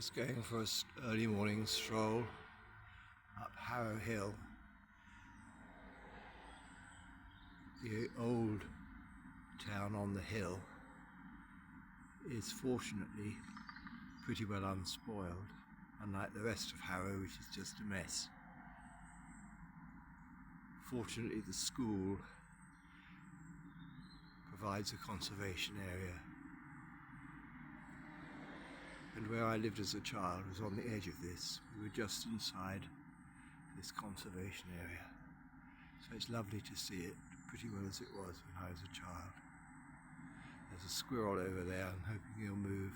Just going for an early morning stroll up Harrow Hill. The old town on the hill is fortunately pretty well unspoiled, unlike the rest of Harrow, which is just a mess. Fortunately, the school provides a conservation area, and where I lived as a child was on the edge of this. We were just inside this conservation area, so it's lovely to see it pretty well as it was when I was a child. There's a squirrel over there. I'm hoping he'll move.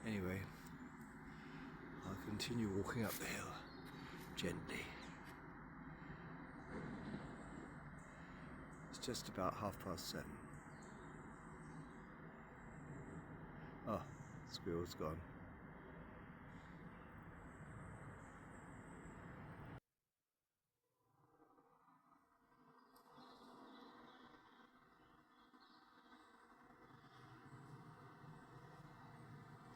Anyway, I'll continue walking up the hill gently. It's just about 7:30. Oh, the squirrel's gone.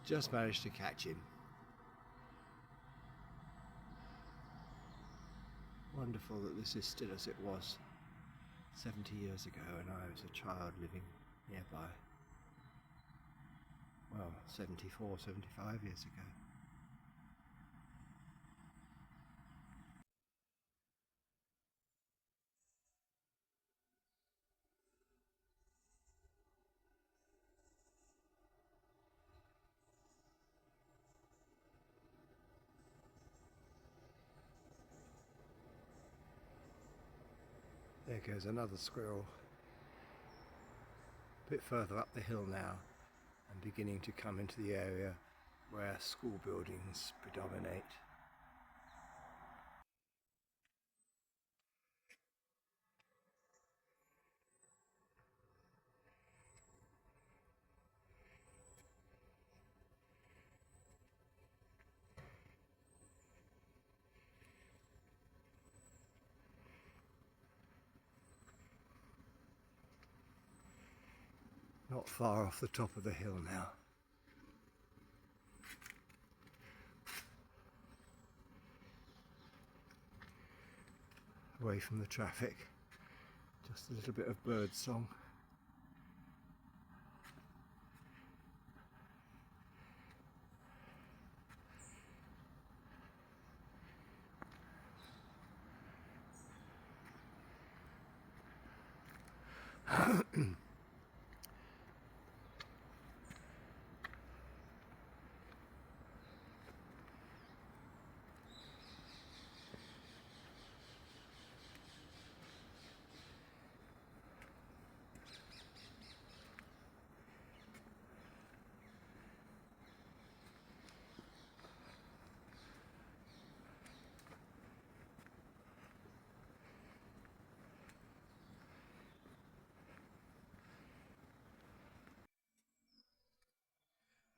Just managed to catch him. Wonderful that this is still as it was 70 years ago when I was a child living nearby. Well, 74, 75 years ago. There goes another squirrel. A bit further up the hill now, and beginning to come into the area where school buildings predominate. Not far off the top of the hill now. Away from the traffic. Just a little bit of bird song.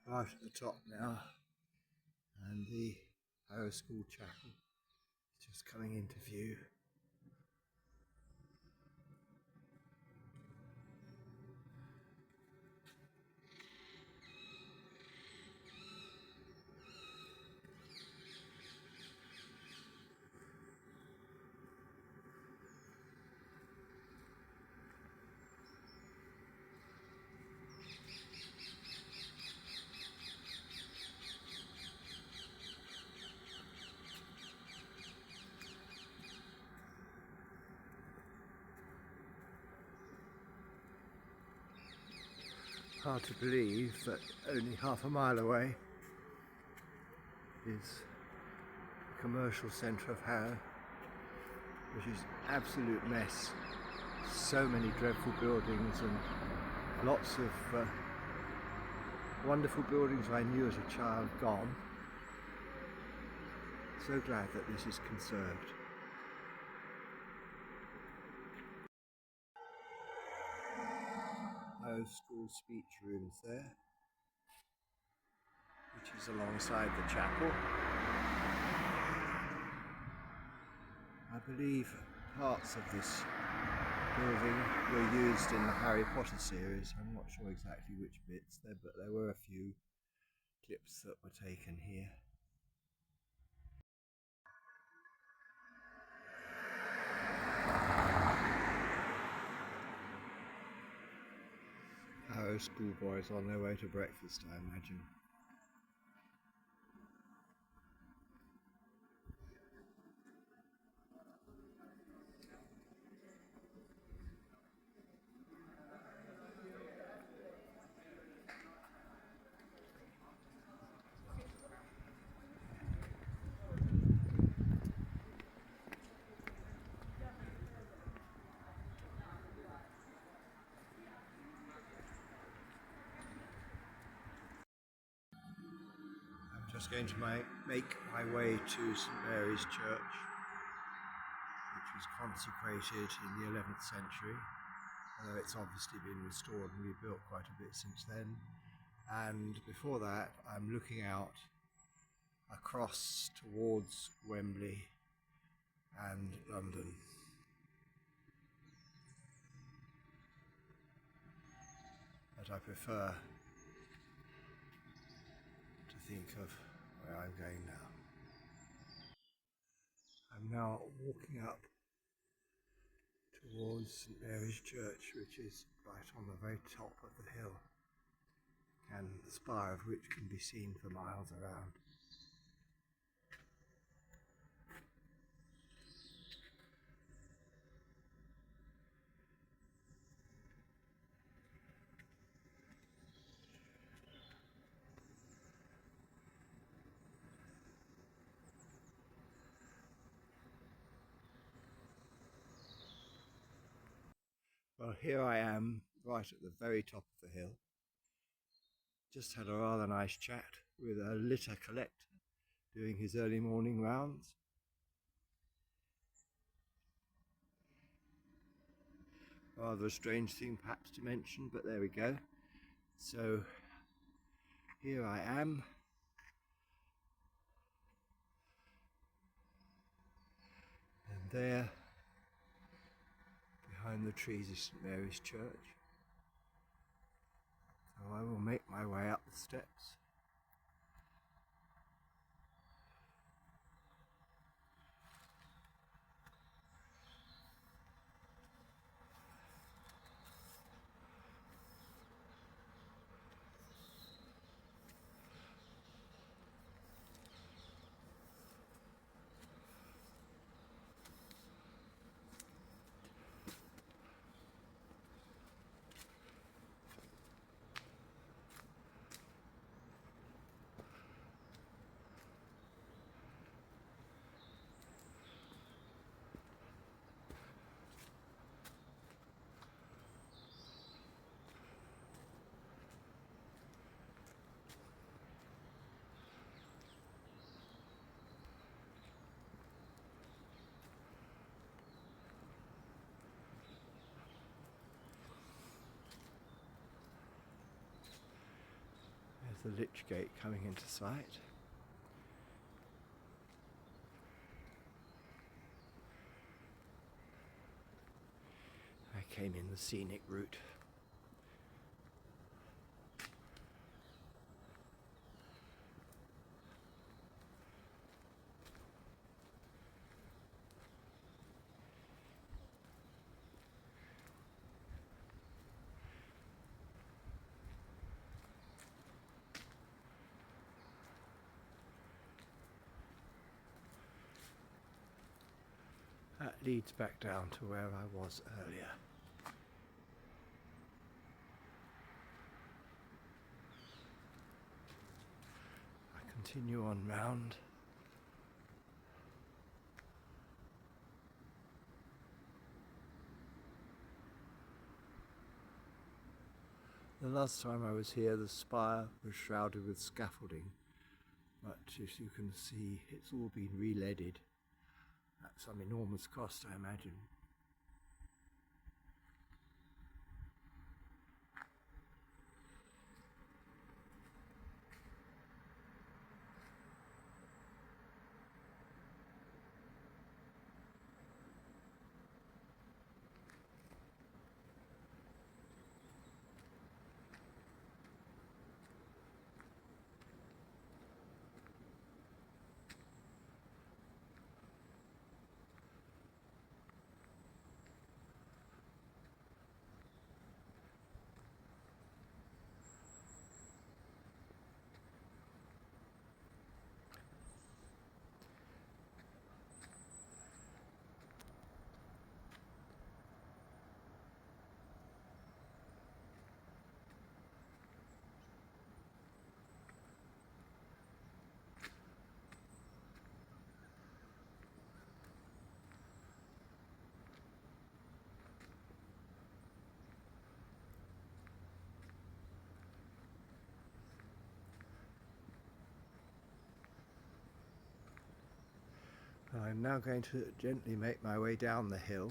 Right at the top now, and the Harrow School Chapel is just coming into view. Hard to believe that only half a mile away is the commercial centre of Harrow, which is an absolute mess. So many dreadful buildings and lots of wonderful buildings I knew as a child gone. So glad that this is conserved. School speech rooms there, which is alongside the chapel. I believe parts of this building were used in the Harry Potter series. I'm not sure exactly which bits there, but there were a few clips that were taken here. Harrow schoolboys on their way to breakfast, I imagine. I'm just going to make my way to St Mary's Church, which was consecrated in the 11th century, although it's obviously been restored and rebuilt quite a bit since then. And before that, I'm looking out across towards Wembley and London. But I prefer to think of where I'm going now. I'm now walking up towards St Mary's Church, which is right on the very top of the hill, and the spire of which can be seen for miles around. Well, here I am, right at the very top of the hill. Just had a rather nice chat with a litter collector doing his early morning rounds. Rather a strange thing perhaps to mention, but there we go. So here I am. And there, behind the trees, is St Mary's Church. So I will make my way up the steps. There's the Lich Gate coming into sight. I came in the scenic route. That leads back down to where I was earlier. I continue on round. The last time I was here, the spire was shrouded with scaffolding, but as you can see, it's all been re-leaded at some enormous cost, I imagine. I'm now going to gently make my way down the hill,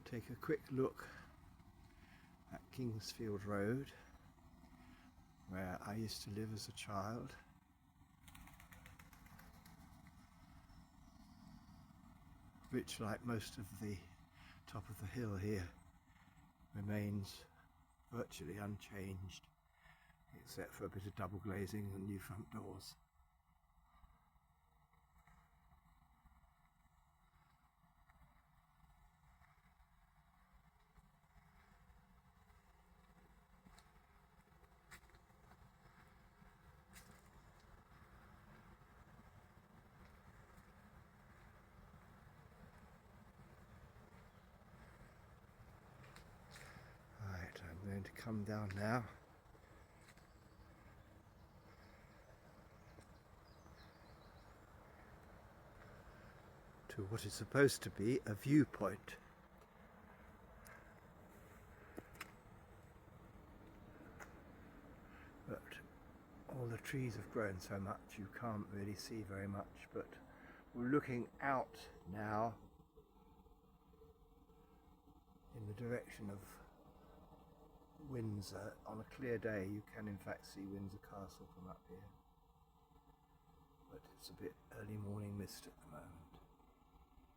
take a quick look at Kingsfield Road, where I used to live as a child, which, like most of the top of the hill here, remains virtually unchanged, except for a bit of double glazing and new front doors. Right, I'm going to come down now. To what is supposed to be a viewpoint. But all the trees have grown so much you can't really see very much, but we're looking out now in the direction of Windsor. On a clear day you can in fact see Windsor Castle from up here, but it's a bit early morning mist at the moment.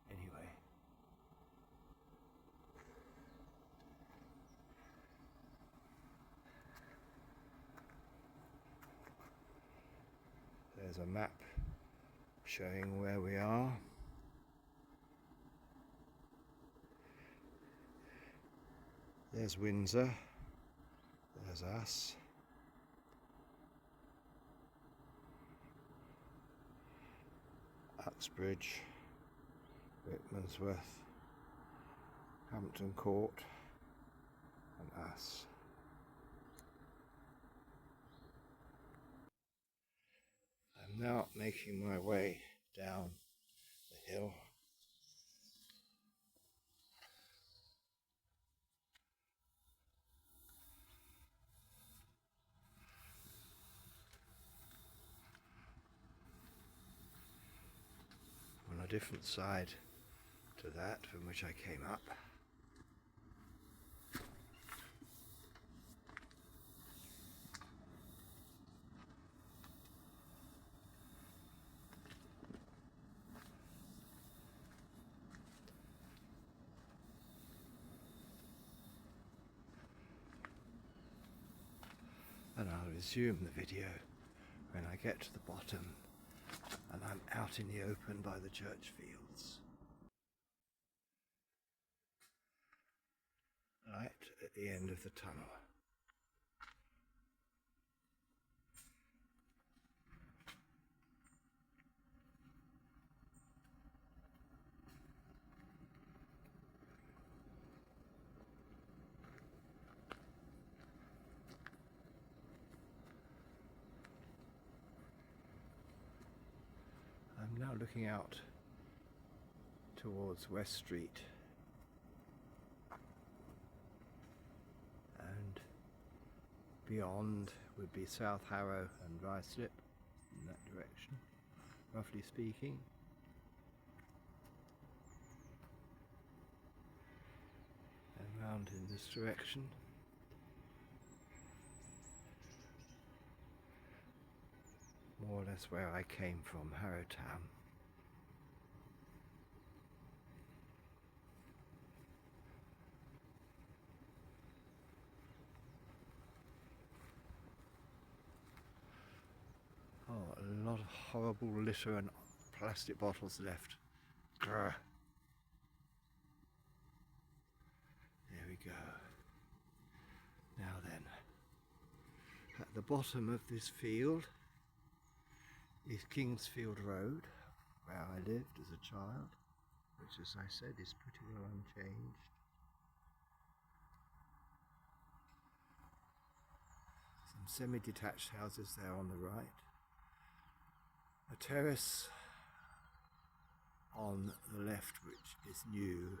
Anyway, there's a map showing where we are. There's Windsor, there's us. Uxbridge, Rickmansworth, Hampton Court, and us. I'm now making my way down the hill. On a different side to that from which I came up. And I'll resume the video when I get to the bottom and I'm out in the open by the church fields. Right at the end of the tunnel. I'm now looking out towards West Street, and beyond would be South Harrow and Ruislip in that direction, roughly speaking. And round in this direction. More or less where I came from, Harrow town. Oh, a lot of horrible litter and plastic bottles left. Grr. There we go. Now then, at the bottom of this field is Kingsfield Road, where I lived as a child, which, as I said, is pretty well unchanged. Some semi-detached houses there on the right. A terrace on the left which is new.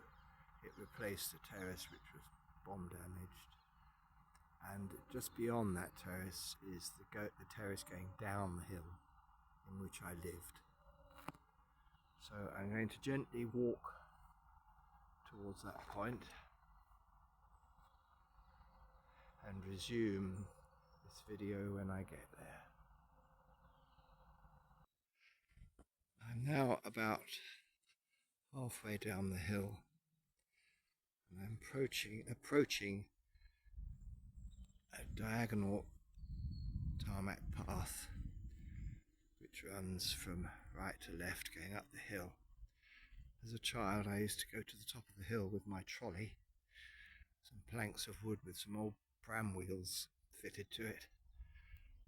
It replaced a terrace which was bomb damaged. And just beyond that terrace is the terrace going down the hill in which I lived. So I'm going to gently walk towards that point and resume this video when I get there. I'm now about halfway down the hill and I'm approaching a diagonal tarmac path which runs from right to left going up the hill. As a child I used to go to the top of the hill with my trolley, some planks of wood with some old pram wheels fitted to it,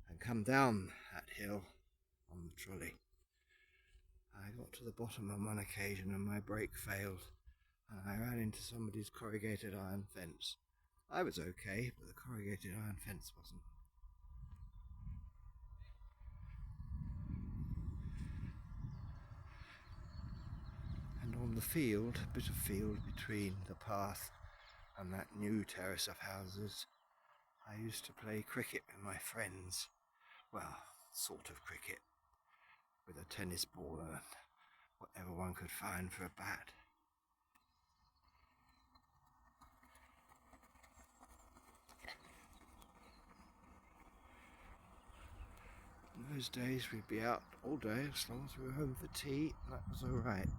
and come down that hill on the trolley. I got to the bottom on one occasion and my brake failed and I ran into somebody's corrugated iron fence. I was okay, but the corrugated iron fence wasn't. And on the field, a bit of field between the path and that new terrace of houses, I used to play cricket with my friends. Well, sort of cricket, with a tennis ball and whatever one could find for a bat. In those days we'd be out all day as long as we were home for tea, and that was alright.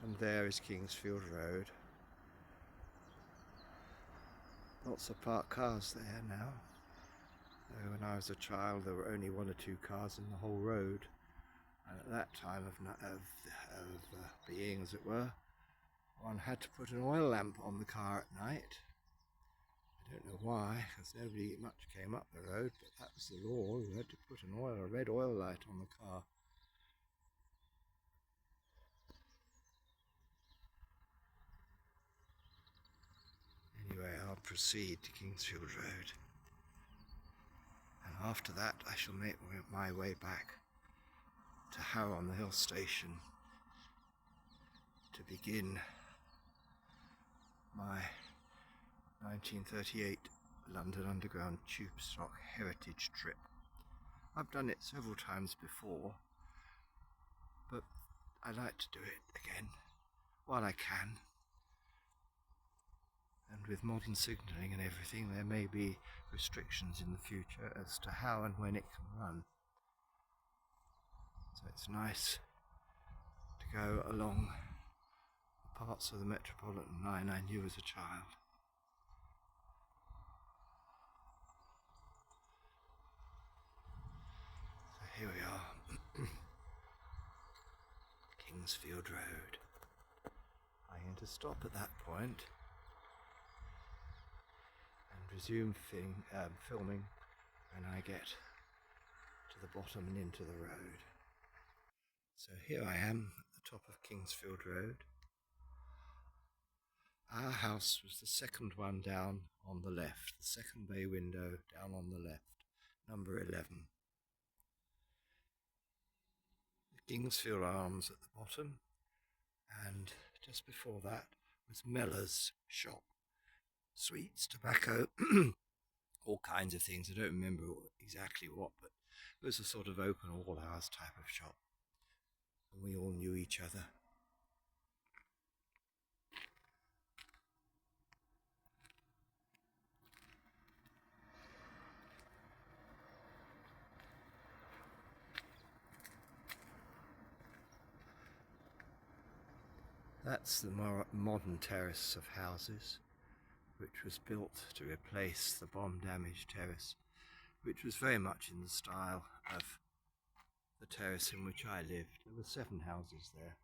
And there is Kingsfield Road. Lots of parked cars there now. Though when I was a child there were only one or two cars in the whole road. And at that time of being, as it were, one had to put an oil lamp on the car at night. I don't know why, because nobody much came up the road, but that was the law. You had to put a red oil light on the car. Anyway, I'll proceed to Kingsfield Road. And after that I shall make my way back to Harrow on the Hill station to begin my 1938 London Underground tube stock heritage trip. I've done it several times before, but I like to do it again while I can. And with modern signalling and everything, there may be restrictions in the future as to how and when it can run. So it's nice to go along the parts of the Metropolitan line I knew as a child. So here we are, Kingsfield Road. I'm going to stop at that point and resume filming when I get to the bottom and into the road. So here I am at the top of Kingsfield Road. Our house was the second one down on the left, the second bay window down on the left, number 11. The Kingsfield Arms at the bottom, and just before that was Mellor's shop. Sweets, tobacco, all kinds of things. I don't remember exactly what, but it was a sort of open all hours type of shop. And we all knew each other. That's the more modern terrace of houses, which was built to replace the bomb-damaged terrace, which was very much in the style of the terrace in which I lived. There were 7 houses there.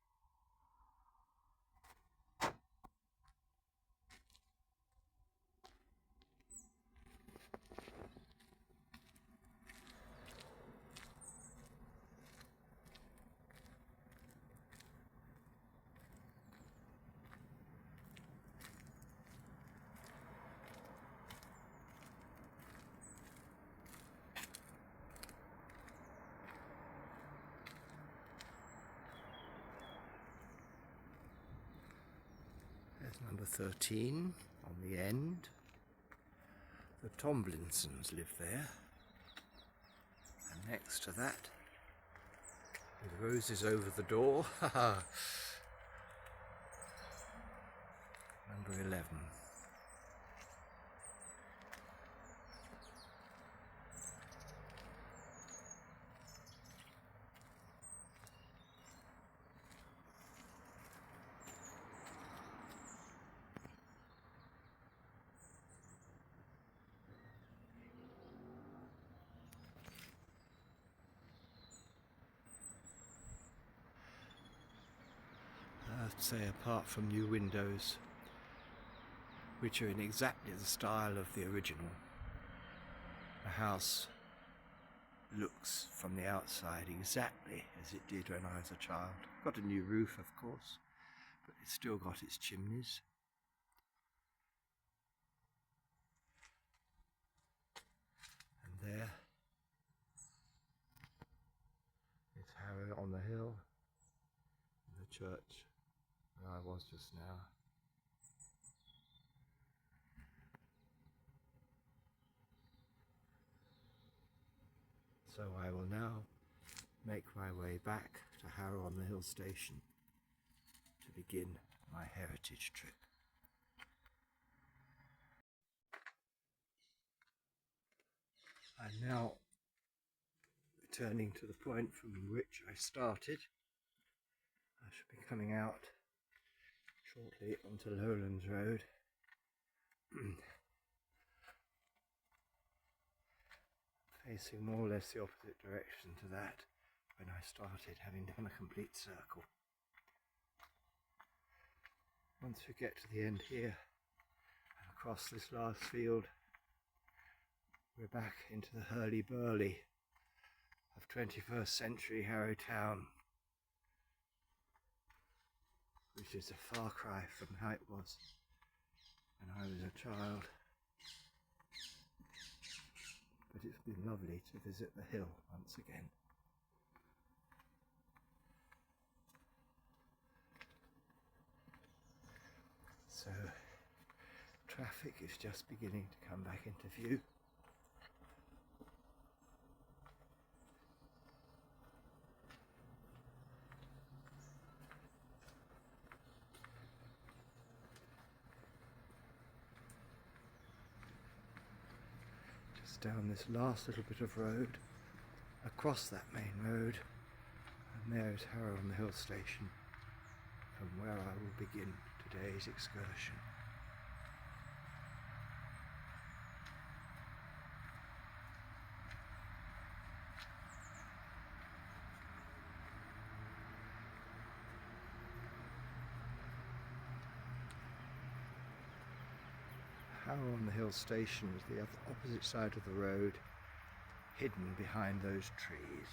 There's number 13 on the end. The Tomlinsons live there. And next to that, with roses over the door, number 11. I'd say apart from new windows, which are in exactly the style of the original, the house looks from the outside exactly as it did when I was a child. Got a new roof, of course, but it's still got its chimneys. And there is Harrow on the hill, and the church where I was just now. So I will now make my way back to Harrow on the Hill station to begin my heritage trip. I'm now returning to the point from which I started. I should be coming out shortly onto Lowlands Road. Facing more or less the opposite direction to that when I started, having done a complete circle. Once we get to the end here and across this last field, we're back into the hurly-burly of 21st century Harrow Town, which is a far cry from how it was when I was a child. But it's been lovely to visit the hill once again. So, traffic is just beginning to come back into view. Down this last little bit of road, across that main road, and there is Harrow on the Hill station, from where I will begin today's excursion. Harrow on the Hill station is the opposite side of the road, hidden behind those trees.